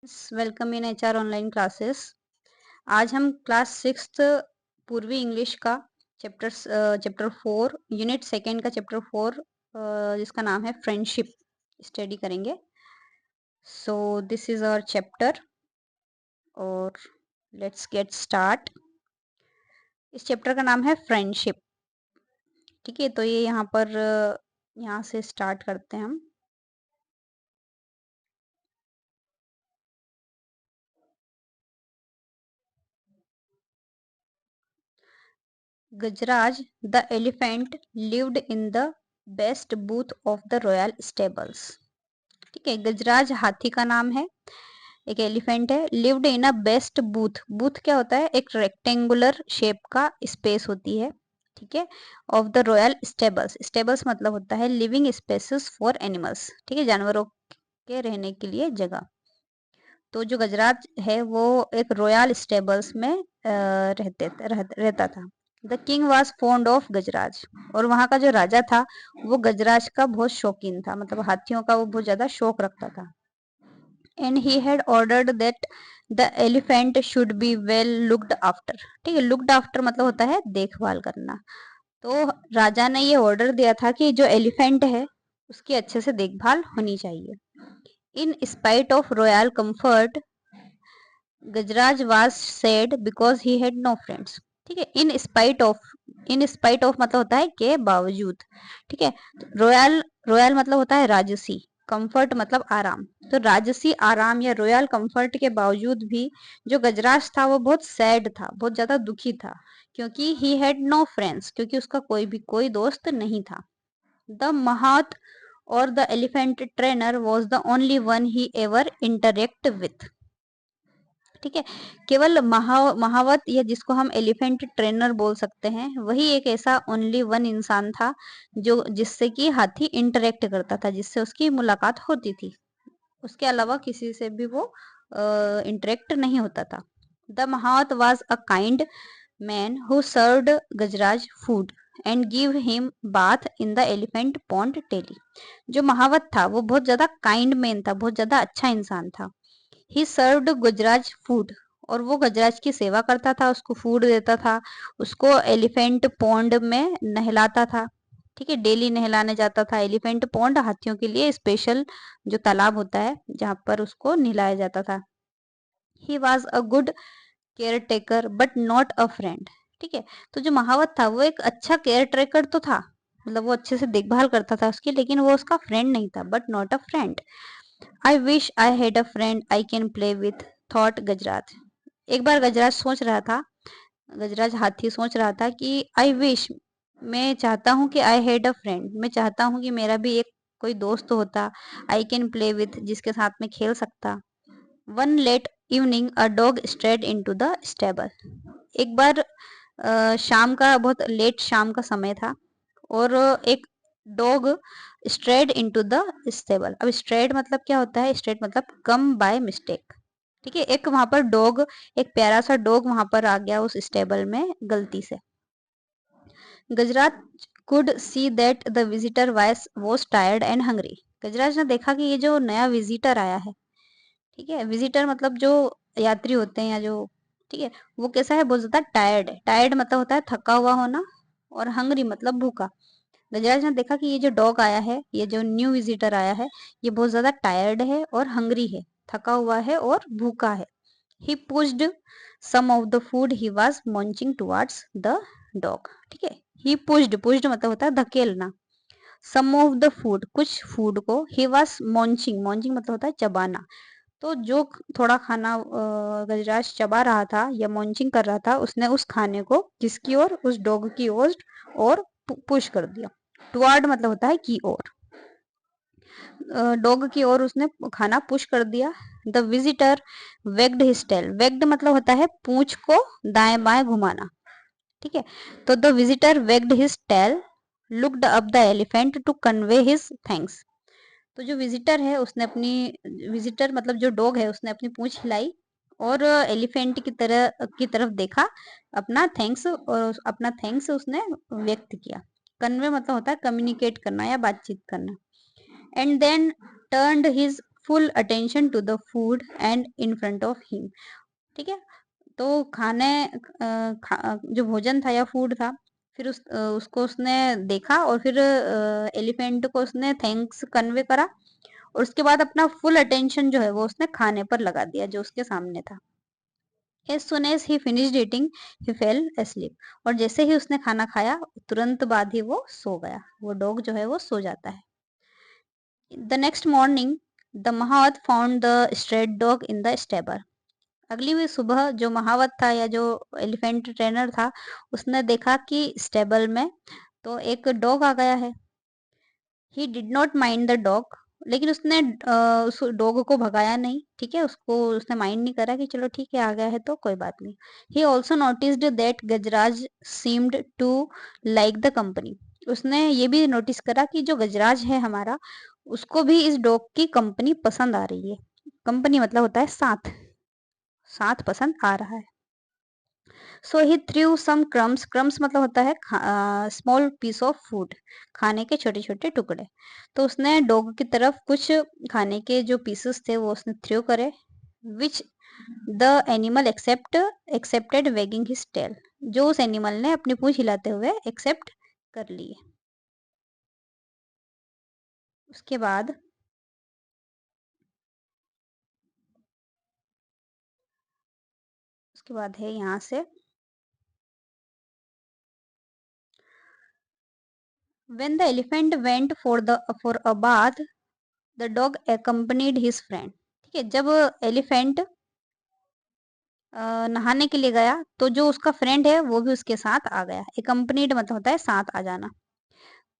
Welcome in HR online classes. आज हम class sixth Poorvi English का चैप्टर 4 यूनिट सेकेंड का चैप्टर 4 जिसका नाम है फ्रेंडशिप स्टडी करेंगे। So this is our chapter और लेट्स गेट स्टार्ट। इस चैप्टर का नाम है फ्रेंडशिप। ठीक है, तो ये यहाँ से स्टार्ट करते हैं हम। Gajraj the elephant lived in the best booth of the royal stables. ठीक है, गजराज हाथी का नाम है, एक एलिफेंट है। Lived in a best booth. Booth क्या होता है? एक रेक्टेंगुलर शेप का स्पेस होती है। ठीक है, of the royal stables. Stables मतलब होता है लिविंग स्पेसेस फॉर एनिमल्स। ठीक है, जानवरों के रहने के लिए जगह। तो जो गजराज है वो एक रॉयल स्टेबल्स में रहता था। The king was fond of Gajraj. और वहां का जो राजा था वो गजराज का बहुत शौकीन था, मतलब हाथियों का वो बहुत ज्यादा शौक रखता था। And he had ordered that the elephant should be well looked after. ठीक है, लुक्ड आफ्टर मतलब होता है देखभाल करना। तो राजा ने ये ऑर्डर दिया था कि जो एलिफेंट है उसकी अच्छे से देखभाल होनी चाहिए। In spite of royal comfort Gajraj was sad because he had no friends. ठीक है, इन स्पाइट ऑफ मतलब होता है के बावजूद। ठीक है, रॉयल रॉयल मतलब होता है राजसी, कंफर्ट मतलब आराम। तो राजसी आराम या रॉयल कंफर्ट के बावजूद भी जो गजराज था वो बहुत सैड था, बहुत ज्यादा दुखी था, क्योंकि ही हैड नो फ्रेंड्स, क्योंकि उसका कोई दोस्त नहीं था। द महात और the elephant trainer was the only one he ever interact with. ठीक है, केवल महावत या जिसको हम एलिफेंट ट्रेनर बोल सकते हैं वही एक ऐसा ओनली वन इंसान था जो जिससे कि हाथी इंटरेक्ट करता था, जिससे उसकी मुलाकात होती थी। उसके अलावा किसी से भी वो इंटरेक्ट नहीं होता था। The mahout was a kind man who served Gajraj food and give him bath in the elephant pond daily. जो महावत था वो बहुत ज्यादा काइंड मैन था, बहुत ज्यादा अच्छा इंसान था। ही सर्व्ड गजराज फूड, और वो गजराज की सेवा करता था, उसको फूड देता था, उसको एलिफेंट पॉन्ड में नहलाता था। ठीक है, डेली नहलाने जाता था। एलिफेंट पॉन्ड हाथियों के लिए स्पेशल जो तालाब होता है जहां पर उसको नहलाया जाता था। He was a good care taker but not a friend. ठीक है, तो जो महावत था वो एक अच्छा केयर टेकर तो था, मतलब वो अच्छे से देखभाल करता था उसकी, लेकिन वो उसका फ्रेंड नहीं था, but not a friend. I wish I had a friend I can play with, thought Gajraj. एक बार गजराज सोच रहा था, गजराज हाथी सोच रहा था कि आई विश, मैं चाहता हूँ कि आई हैड अ फ्रेंड, मैं चाहता हूँ कि मेरा भी एक कोई दोस्त होता, आई कैन प्ले विथ, जिसके साथ में खेल सकता। One let evening a dog strayed into the stable. एक बार शाम का, बहुत लेट शाम का समय था, और एक dog strayed into the stable. अब स्ट्रेड मतलब क्या होता है? स्ट्रेड मतलब कम बाय मिस्टेक। ठीक है, एक वहां पर डॉग, एक प्यारा सा डॉग वहां पर आ गया उस स्टेबल में गलती से। Gajraj could see that the visitor was tired and hungry. Gajraj ने देखा कि ये जो नया विजिटर आया है, ठीक है, विजिटर मतलब जो यात्री होते हैं या जो, ठीक है, वो कैसा है? बहुत ज्यादा टायर्ड है। टायर्ड मतलब होता है थका हुआ होना, और हंग्री मतलब भूखा। गजराज ने देखा कि ये जो डॉग आया है, ये जो न्यू विजिटर आया है, ये बहुत ज्यादा टायर्ड है और हंग्री है, थका हुआ है और भूखा है। He pushed some of the food he was munching towards the dog. ठीक है, ही पुश्ड मतलब होता है धकेलना। सम ऑफ द फूड, कुछ फूड को, ही वाज मंचिंग मतलब होता है चबाना। तो जो थोड़ा खाना गजराज चबा रहा था या मॉन्चिंग कर रहा था, उसने उस खाने को किसकी ओर? उस डॉग की ओर और पुश कर दिया। टुवर्ड मतलब होता है की ओर, डॉग की ओर उसने खाना पुश कर दिया। The visitor wagged his tail. Wagged मतलब होता है पूंछ को दाएं बाएं घुमाना। ठीक है, तो the visitor wagged his tail, looked up the elephant to convey his thanks. तो जो विजिटर है उसने अपनी, विजिटर मतलब जो डॉग है, उसने अपनी पूंछ हिलाई और एलिफेंट की तरफ देखा, अपना थैंक्स, और अपना थैंक्स उसने व्यक्त किया। कन्वे मतलब होता है कम्युनिकेट करना या बातचीत करना। And then turned his full attention to the food and in front of him. ठीक है, तो जो भोजन था या फूड था, फिर उसको उसने देखा और फिर एलिफेंट को उसने थैंक्स कन्वे करा और उसके बाद अपना फुल अटेंशन जो है वो उसने खाने पर लगा दिया जो उसके सामने था. As soon as he finished eating, he fell asleep. और जैसे ही उसने खाना खाया तुरंत बाद ही वो सो गया. वो डॉग जो है वो सो जाता है. The next morning, the Mahat found the stray dog in the stable. अगली हुई सुबह जो महावत था या जो एलिफेंट ट्रेनर था उसने देखा कि स्टेबल में तो एक डॉग आ गया है. He did not mind the dog, लेकिन उसने उस डॉग को भगाया नहीं. ठीक है, उसको उसने माइंड नहीं करा कि चलो ठीक है आ गया है तो कोई बात नहीं. He also noticed that Gajraj seemed to like the company. उसने ये भी नोटिस करा कि जो गजराज है हमारा उसको भी इस डॉग की कंपनी पसंद आ रही है. कंपनी मतलब होता है साथ, साथ पसंद आ रहा है. सो ही थ्रू सम क्रम्स. क्रम्स मतलब होता है स्मॉल पीस ऑफ फूड, खाने के छोटे छोटे टुकड़े. तो उसने डॉग की तरफ कुछ खाने के जो पीसेस थे वो उसने थ्रो करे. Which the animal accepted wagging his tail. जो उस एनिमल ने अपनी पूंछ हिलाते हुए एक्सेप्ट कर लिए. उसके बाद है यहाँ से when the elephant went for a bath, the dog accompanied his friend. ठीक है, जब एलिफेंट नहाने के लिए गया तो जो उसका फ्रेंड है वो भी उसके साथ आ गया. एकम्पनीड मतलब होता है साथ आ जाना.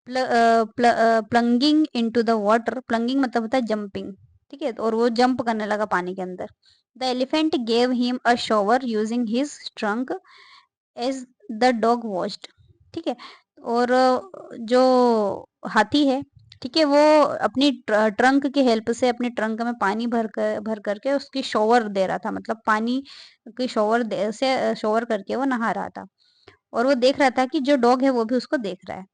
प्लंगिंग इनटू द वाटर. प्लंगिंग मतलब होता है जंपिंग. ठीक है, और वो जंप करने लगा पानी के अंदर. The elephant gave him a shower using his trunk as the dog watched. ठीक है, और जो हाथी है ठीक है वो अपनी ट्रंक की हेल्प से अपनी ट्रंक में पानी भर करके उसकी शॉवर दे रहा था. मतलब पानी की शॉवर करके वो नहा रहा था और वो देख रहा था कि जो डॉग है वो भी उसको देख रहा है.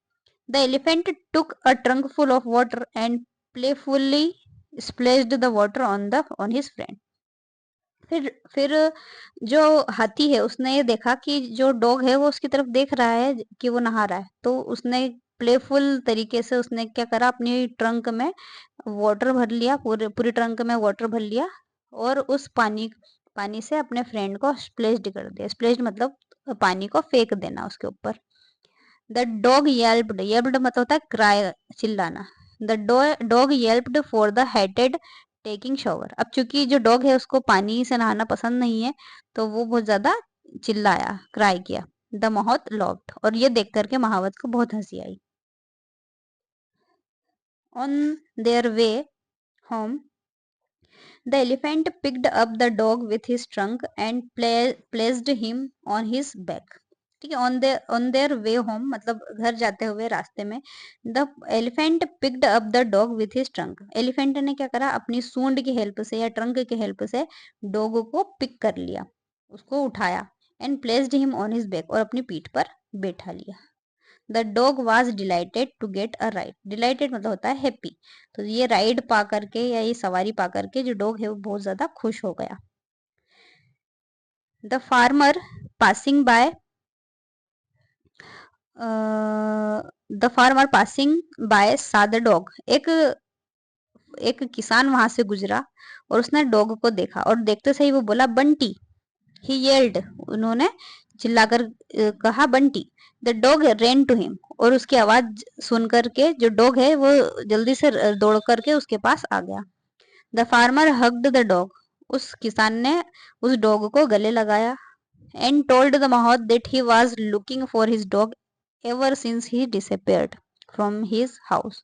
The elephant took a trunk full of water and playfully splashed the water on his friend. फिर जो हाथी है उसने ये देखा कि जो डॉग है वो उसकी तरफ देख रहा है कि वो नहा रहा है. तो उसने प्लेफुल तरीके से उसने क्या करा, अपनी ट्रंक में वाटर भर लिया, पूरे पूरी ट्रंक में वाटर भर लिया और उस पानी पानी से अपने फ्रेंड को स्प्लेश्ड कर दिया. स्प्लेश्ड मतलब पानी को फेंक देना उसके ऊपर. The dog येल्प्ड. येल्प्ड मतलब होता है क्राई, चिल्लाना. The dog yelped for the hated taking shower. अब चूंकि जो डॉग है उसको पानी से नहाना पसंद नहीं है तो वो बहुत ज्यादा चिल्लाया, क्राई किया. द महावत लॉफ्ड. और ये देख करके महावत को बहुत हंसी आई. On their way home the elephant picked up the dog with his trunk and placed him on his back. ठीक है, ऑन देयर वे होम मतलब घर जाते हुए रास्ते में. The elephant picked up the dog with his trunk. Elephant ने क्या करा, अपनी सूंड की हेल्प से या ट्रंक की हेल्प से डॉग को पिक कर लिया, उसको उठाया. And placed him on his back. और अपनी पीठ पर बैठा लिया. The dog was delighted to get a ride. Delighted मतलब होता है हैप्पी. तो ये राइड पा करके या ये सवारी पा करके जो डॉग है वो बहुत ज्यादा खुश हो गया. The farmer passing by the farmer passing by सा द डॉग. एक किसान वहां से गुजरा और उसने डॉग को देखा और देखते से ही वो बोला बंटी. ही येल्ड. उन्होंने चिल्लाकर कहा Bunty. The dog ran to him. और उसकी आवाज सुन करके जो डॉग है वो जल्दी से दौड़ करके उसके पास आ गया. The farmer hugged the dog. उस किसान ने उस डॉग को गले लगाया. And told the mahout that he was looking for his dog ever since he disappeared from his house.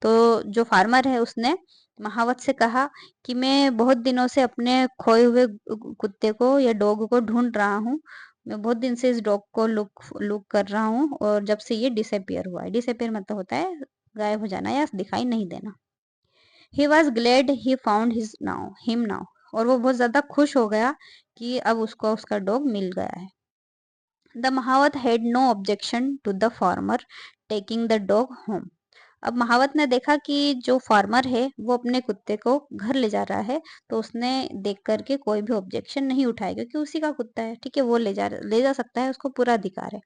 तो जो फार्मर है उसने महावत से कहा कि मैं बहुत दिनों से अपने खोए हुए कुत्ते को या डॉग को ढूंढ रहा हूँ. मैं बहुत दिन से इस डॉग को लुक लुक कर रहा हूँ और जब से ये डिसअपियर हुआ है. डिसअपियर मतलब होता है गायब हो जाना या दिखाई नहीं देना. He was glad he found him now. और वो बहुत ज्यादा खुश हो गया कि अब उसको उसका डॉग मिल गया है. The mahout had no objection to the farmer taking the dog home. अब महावत ने देखा कि जो फार्मर है वो अपने कुत्ते को घर ले जा रहा है, तो उसने देख करके कोई भी ऑब्जेक्शन नहीं उठाया क्योंकि उसी का कुत्ता है, ठीक है, वो ले जा सकता है, उसको पूरा अधिकार है।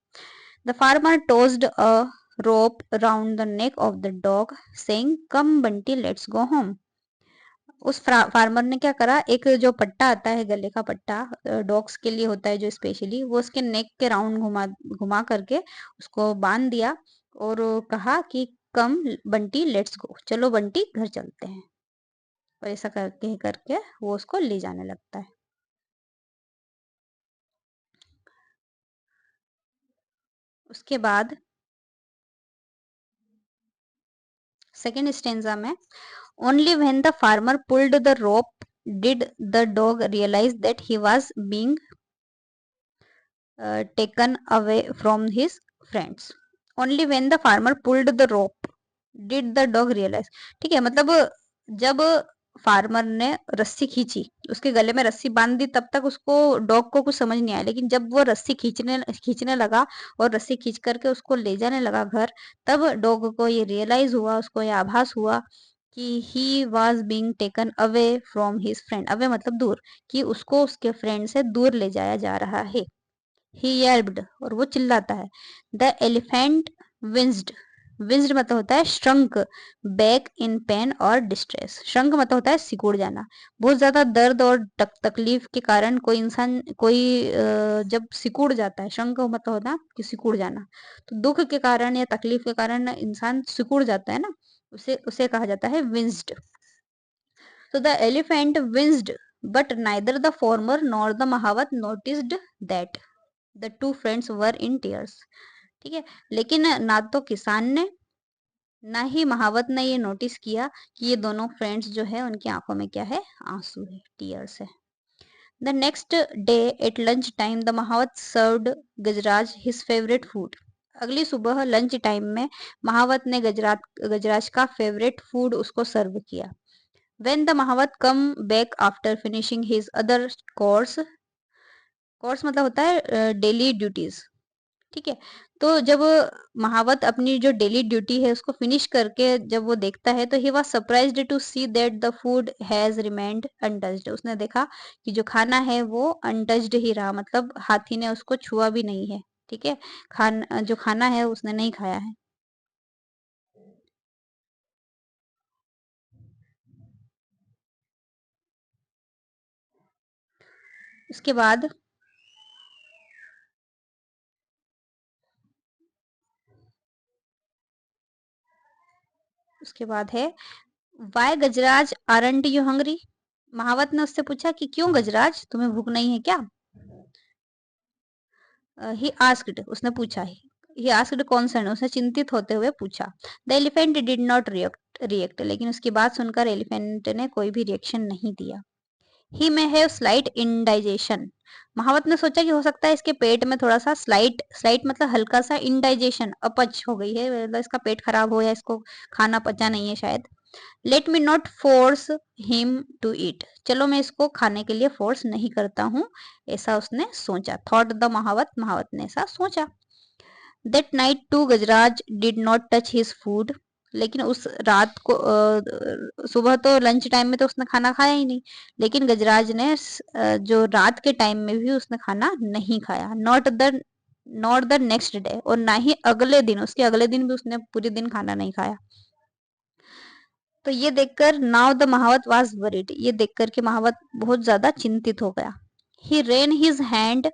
The farmer tossed a rope round the neck of the dog saying come Bunty let's go home. उस फार्मर ने क्या करा, एक जो पट्टा आता है, गले का पट्टा डॉग्स के लिए होता है जो स्पेशली, वो उसके नेक के राउंड घुमा घुमा करके उसको बांध दिया और कहा कि कम बंटी लेट्स गो, चलो बंटी घर चलते हैं। और ऐसा करके करके वो उसको ले जाने लगता है। उसके बाद सेकेंड स्टेंजा में, only when the farmer pulled the rope did the dog realise that he was being taken away from his friends. Only when the farmer pulled the rope did the dog realize. ठीक है, मतलब जब farmer ने रस्सी खींची, उसके गले में रस्सी बांध दी, तब तक उसको डॉग को कुछ समझ नहीं आया, लेकिन जब वो रस्सी खींचने लगा और रस्सी खींच करके उसको ले जाने लगा घर, तब डॉग को ये रियलाइज हुआ, उसको ये आभास हुआ कि he was being taken away from his friend. Away मतलब दूर, कि उसको उसके फ्रेंड से दूर ले जाया जा रहा है। ही yelped, और वो चिल्लाता है। द एलिफेंट विंस्ड, विंस्ड मतलब होता है श्रंक बैक इन पेन और डिस्ट्रेस। श्रंक मतलब होता है सिकुड़ जाना। बहुत ज्यादा दर्द और तकलीफ के कारण कोई इंसान जब सिकुड़ जाता है, श्रंक मतलब होता है कि सिकुड़ जाना, तो दुख के कारण या तकलीफ के कारण इंसान सिकुड़ जाता है ना, उसे उसे कहा जाता है विंस्ड। तो the elephant winced but neither the farmer nor the mahout noticed that the two friends were in tears. ठीक है, लेकिन ना तो किसान ने ना ही महावत ने ये नोटिस किया कि ये दोनों फ्रेंड्स जो है उनकी आंखों में क्या है, आंसू है, टीयर्स है। The next day at lunch time the mahout served Gajraj his favourite food. अगली सुबह लंच टाइम में महावत ने गजराज का फेवरेट फूड उसको सर्व किया। When the महावत come back after finishing his other course, course मतलब होता है डेली ड्यूटीज, ठीक है, तो जब महावत अपनी जो डेली ड्यूटी है उसको फिनिश करके जब वो देखता है, तो he was surprised to see that the food has remained untouched. उसने देखा कि जो खाना है वो अनटच्ड ही रहा, मतलब हाथी ने उसको छुआ भी नहीं है। ठीक है, जो खाना है उसने नहीं खाया है। उसके बाद उसके बाद है why Gajraj aren't you hungry. महावत ने उससे पूछा कि क्यों गजराज, तुम्हें भूख नहीं है क्या? ही आस्क्ड, उसने पूछा। ही आस्क्ड कॉन्सर्न, उसने चिंतित होते हुए पूछा। The elephant did not react, लेकिन उसकी बात सुनकर एलिफेंट ने कोई भी रिएक्शन नहीं दिया। ही मे हैव स्लाइट इंडाइजेशन। महावत ने सोचा कि हो सकता है इसके पेट में थोड़ा सा स्लाइट स्लाइट मतलब हल्का सा इंडाइजेशन, अपच हो गई है, मतलब इसका पेट खराब हो या इसको खाना पचा नहीं है शायद। Let me not force him to eat, चलो मैं इसको खाने के लिए फोर्स नहीं करता हूँ, ऐसा उसने सोचा। थॉट द महावत, महावत ने ऐसा सोचा। That night too Gajraj did not touch his food, लेकिन उस रात को सुबह तो लंच टाइम में तो उसने खाना खाया ही नहीं, लेकिन गजराज ने जो रात के टाइम में भी उसने खाना नहीं खाया। नॉट द नेक्स्ट डे, और ना ही अगले दिन, उसके अगले दिन भी उसने पूरे दिन खाना नहीं खाया। तो ये देखकर now the mahout was worried, ये देखकर के महावत बहुत ज्यादा चिंतित हो गया। He ran his hand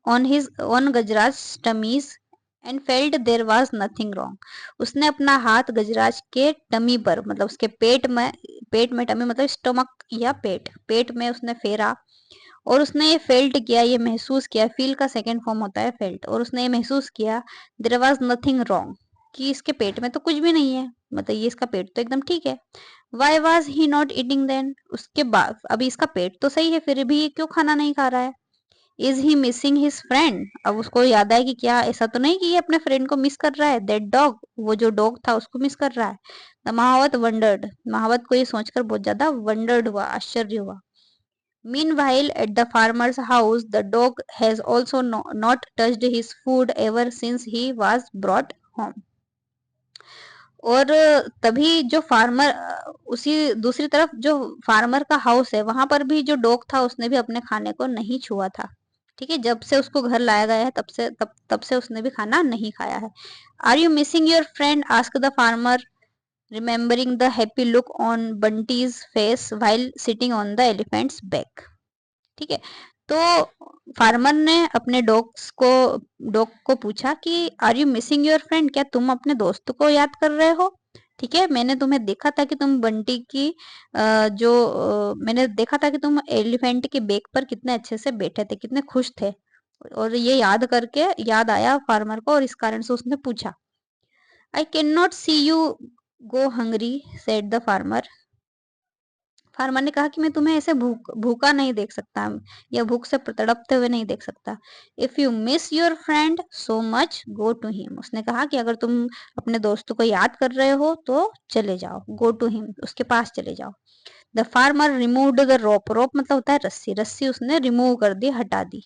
on Gajraj tummies and felt there was nothing wrong. उसने अपना हाथ गजराज के टमी पर, मतलब उसके पेट में टमी मतलब स्टमक या पेट में उसने फेरा, और उसने ये फेल्ट किया, ये महसूस किया, फील का सेकेंड फॉर्म होता है फेल्ट, और उसने ये महसूस किया देयर वाज नथिंग रॉन्ग, कि इसके पेट में तो कुछ भी नहीं है, मतलब ये इसका पेट तो एकदम ठीक है। Why was he not eating then, उसके बाद अभी इसका पेट तो सही है, फिर भी ये क्यों खाना नहीं खा रहा है? Is he missing his friend, अब उसको याद आया कि क्या ऐसा तो नहीं कि ये अपने फ्रेंड को मिस कर रहा है, दैट डॉग, वो जो डॉग था उसको मिस कर रहा है। द महावत वंडर्ड, महावत को ये सोचकर बहुत ज्यादा वंडर्ड हुआ, आश्चर्य हुआ। Meanwhile, at the farmer's house, the dog has also not touched his food ever since he was brought home. और तभी जो फार्मर उसी दूसरी तरफ जो फार्मर का हाउस है वहां पर भी जो डॉग था उसने भी अपने खाने को नहीं छुआ था। ठीक है, जब से उसको घर लाया गया है तब से उसने भी खाना नहीं खाया है। Are you missing your friend, ask the farmer, remembering the happy look on Bunty's face while sitting on the elephant's back. ठीक है, तो फार्मर ने अपने डॉग को पूछा कि are you missing your friend, क्या तुम अपने दोस्त को याद कर रहे हो? ठीक है, मैंने तुम्हें देखा था कि तुम बंटी की मैंने देखा था कि तुम एलिफेंट के बेक पर कितने अच्छे से बैठे थे, कितने खुश थे। और ये याद करके याद आया फार्मर को और इस कारण से उसने पूछा। I can not see you go hungry, said the farmer. Farmer ने कहा कि मैं तुम्हें ऐसे भूखा नहीं देख सकता या भूख से तड़पते हुए नहीं देख सकता। If you miss your friend so much go to him, उसने कहा कि अगर तुम अपने दोस्त को याद कर रहे हो तो चले जाओ, गो टू हिम, उसके पास चले जाओ। The farmer removed the rope, rope मतलब होता है रस्सी, रस्सी उसने रिमूव कर दी, हटा दी।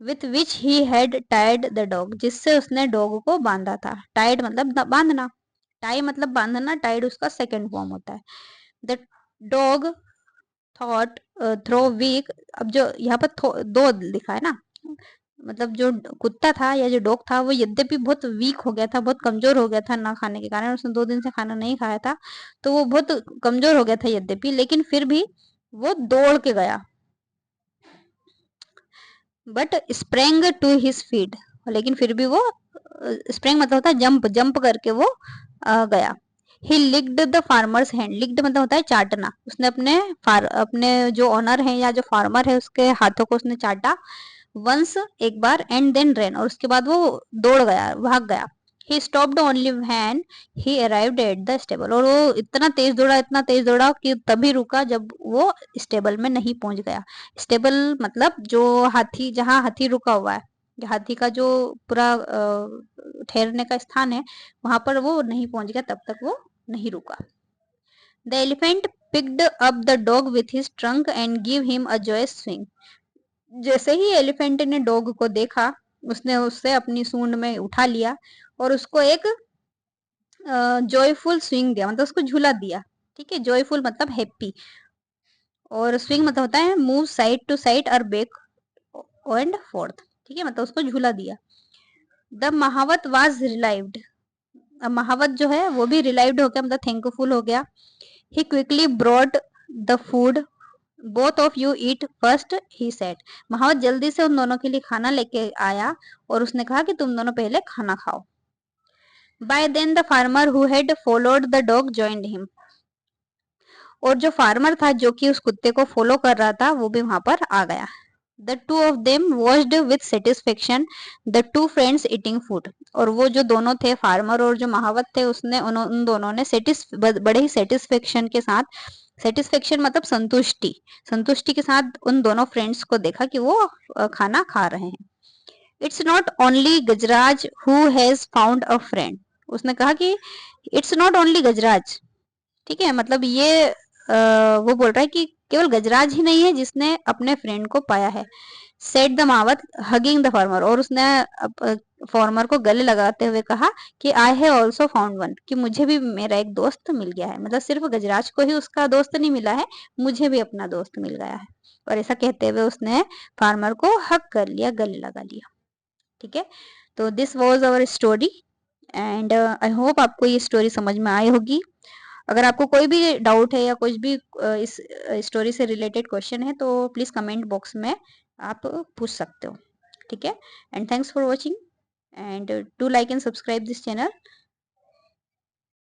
With which he had tied the dog, जिससे उसने डॉग को बांधा था। टाइड मतलब बांधना, टाई मतलब बांधना, टाइड उसका सेकेंड फॉर्म होता है। The dog thought throw week, अब जो यहाँ पर दो लिखा है ना, मतलब जो कुत्ता था या जो डॉग था वो यद्यपि बहुत वीक हो गया था, बहुत कमजोर हो गया था ना खाने के कारण, उसने 2 दिन से खाना नहीं खाया था, तो वो बहुत कमजोर हो गया था यद्यपि, लेकिन फिर भी वो दौड़ के गया। But sprang to his feet, लेकिन फिर भी वो स्प्रेंग मतलब होता है जंप, जंप करके वो गया। He licked the farmer's hand, licked मतलब होता है चाटना, उसने अपने जो ओनर है या जो फार्मर है उसके हाथों को उसने चाटा। वंस एक बार, एंड देन रन, और उसके बाद वो दौड़ गया, भाग गया। He stopped only when he arrived at the stable, और वो इतना तेज दौड़ा कि तभी रुका जब वो स्टेबल में नहीं पहुंच गया। स्टेबल मतलब जो हाथी, जहाँ हाथी रुका हुआ है, हाथी का जो पूरा ठहरने का स्थान है, वहां पर वो नहीं पहुंच गया, तब तक वो नहीं रुका। The elephant picked up the dog with his trunk and give him a joyous swing, जैसे ही एलिफेंट ने डॉग को देखा उसने उससे अपनी सूंड में उठा लिया और उसको एक जॉयफुल स्विंग दिया, मतलब उसको झूला दिया। ठीक है, जॉयफुल मतलब हैप्पी, और स्विंग मतलब होता है मूव साइड टू साइड और बैक एंड फोर्थ। ठीक है, मतलब उसको झूला दिया। द महावत वाज रिलाइव्ड, अब महावत जो है वो भी रिलाइव्ड हो गया, मतलब थैंकफुल हो गया। He quickly brought the food, both of you eat first, he said, महावत जल्दी से उन दोनों के लिए खाना लेके आया और उसने कहा कि तुम दोनों पहले खाना खाओ। By then the farmer who had followed the dog joined him, और जो फार्मर था जो कि उस कुत्ते को फॉलो कर रहा था वो भी वहां पर आ गया। The two of them watched with satisfaction the two friends eating food, और वो जो दोनों थे, फार्मर और जो महावत थे, उसने उन दोनों ने बड़े ही सेटिस्फेक्शन के साथ, सेटिस्फेक्शन मतलब संतुष्टि, संतुष्टि के साथ उन दोनों फ्रेंड्स को देखा कि वो खाना खा रहे हैं। It's not only Gajraj who has found a friend, उसने कहा कि इट्स नॉट ओनली गजराज, ठीक है, मतलब ये वो बोल रहा है कि केवल गजराज ही नहीं है जिसने अपने फ्रेंड को पाया है। Said the mahout hugging the farmer, और उसने फार्मर को गले लगाते हुए कहा कि I have also found one, कि मुझे भी मेरा एक दोस्त मिल गया है, मतलब सिर्फ गजराज को ही उसका दोस्त नहीं मिला है, मुझे भी अपना दोस्त मिल गया है। और ऐसा कहते हुए उसने फार्मर को हक कर लिया, गले लगा लिया। ठीक है, तो this was our story and I hope आपको ये स्टोरी समझ में आई होगी। अगर आपको कोई भी डाउट है या कुछ भी इस स्टोरी से रिलेटेड क्वेश्चन है तो प्लीज कमेंट बॉक्स में आप पूछ सकते हो। ठीक है, and thanks for watching and do like and subscribe this channel.